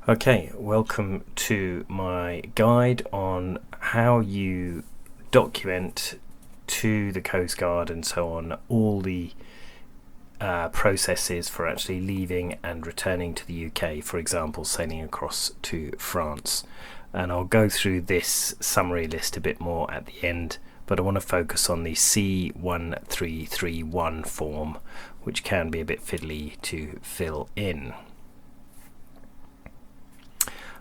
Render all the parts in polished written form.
Okay, welcome to my guide on how you document to the Coast Guard and so on all the processes for actually leaving and returning to the UK, for example, sailing across to France. And I'll go through this summary list a bit more at the end, but I want to focus on the C1331 form, which can be a bit fiddly to fill in.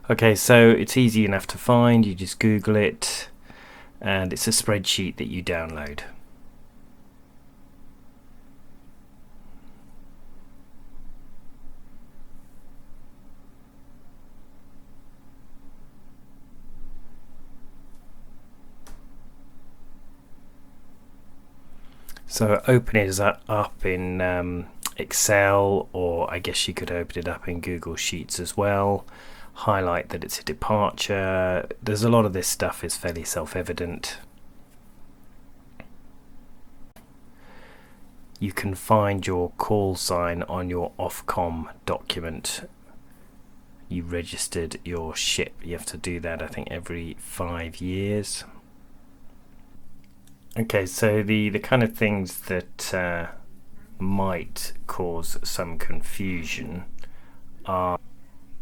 Okay, so it's easy enough to find. You just Google it, and it's a spreadsheet that you download. So open it up in Excel, or I guess you could open it up in Google Sheets as well. Highlight that it's a departure. There's a lot of this stuff is fairly self-evident. You can find your call sign on your Ofcom document. You registered your ship. You have to do that, I think, every 5 years. Okay, so the kind of things that might cause some confusion are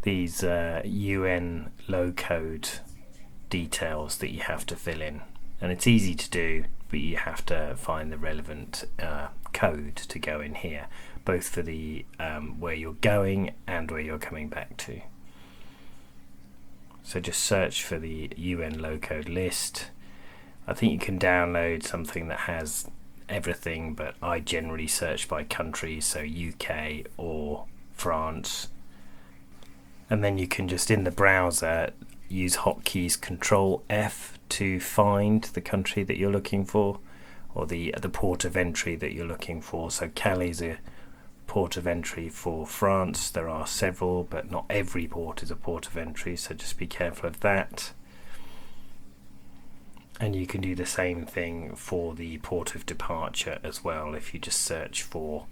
these UN low code details that you have to fill in, and it's easy to do, but you have to find the relevant code to go in here, both for the where you're going and where you're coming back to. So just search for the UN low code list. I think you can download something that has everything, but I generally search by country, so UK or France. And then you can just in the browser use hotkeys Control F to find the country that you're looking for, or the port of entry that you're looking for. So Calais is a port of entry for France. There are several, but not every port is a port of entry, so just be careful of that. And you can do the same thing for the port of departure as well, if you just search for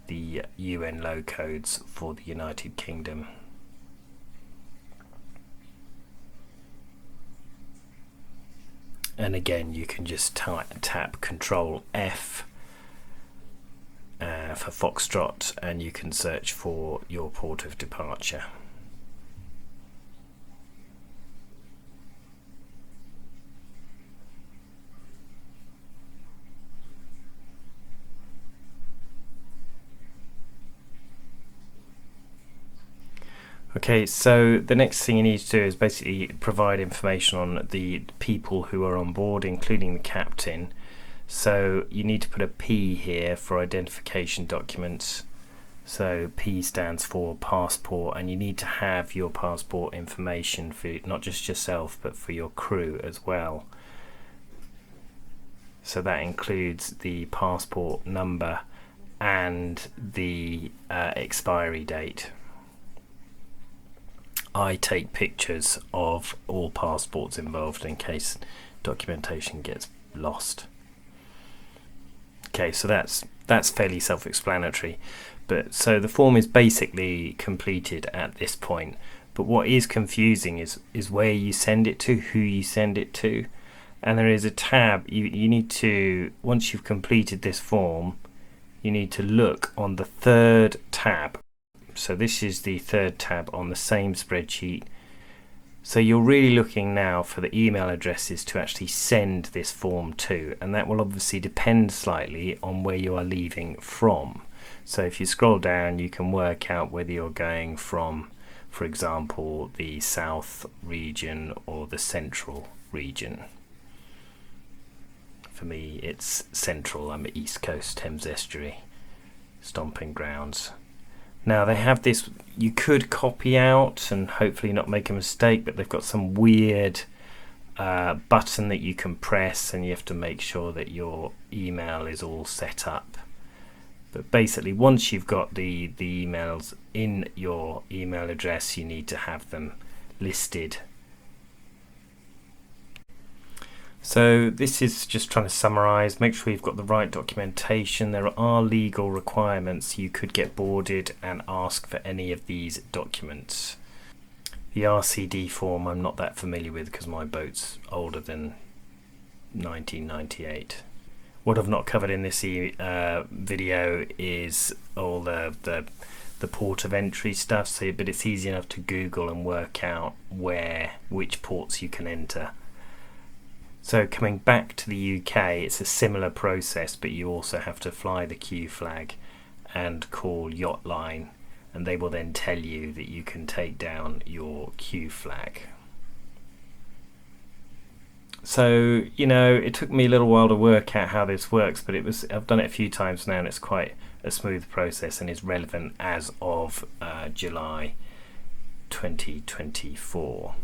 the UN low codes for the United Kingdom. And again, you can just tap Control F for Foxtrot, and you can search for your port of departure. Okay, so the next thing you need to do is basically provide information on the people who are on board, including the captain. So you need to put a P here for identification documents. So P stands for passport, and you need to have your passport information for not just yourself, but for your crew as well. So that includes the passport number and the expiry date. I take pictures of all passports involved in case documentation gets lost. Okay, so that's fairly self-explanatory. But so the form is basically completed at this point. But what is confusing is where you send it to, who you send it to, and there is a tab. You need to, once you've completed this form, you need to look on the third tab. So this is the third tab on the same spreadsheet. So you're really looking now for the email addresses to actually send this form to, and that will obviously depend slightly on where you are leaving from. So if you scroll down, you can work out whether you're going from, for example, the south region or the central region. For me, it's central. I'm at East Coast, Thames Estuary, stomping grounds. Now they have this, you could copy out and hopefully not make a mistake, but they've got some weird button that you can press, and you have to make sure that your email is all set up. But basically, once you've got the emails in your email address, you need to have them listed. So this is just trying to summarize, make sure you've got the right documentation. There are legal requirements. You could get boarded and ask for any of these documents. The RCD form I'm not that familiar with because my boat's older than 1998. What I've not covered in this video is all the port of entry stuff, but it's easy enough to Google and work out which ports you can enter. So coming back to the UK, it's a similar process, but you also have to fly the Q flag and call yacht line, and they will then tell you that you can take down your Q flag. So, it took me a little while to work out how this works, but I've done it a few times now, and it's quite a smooth process and is relevant as of July 2024.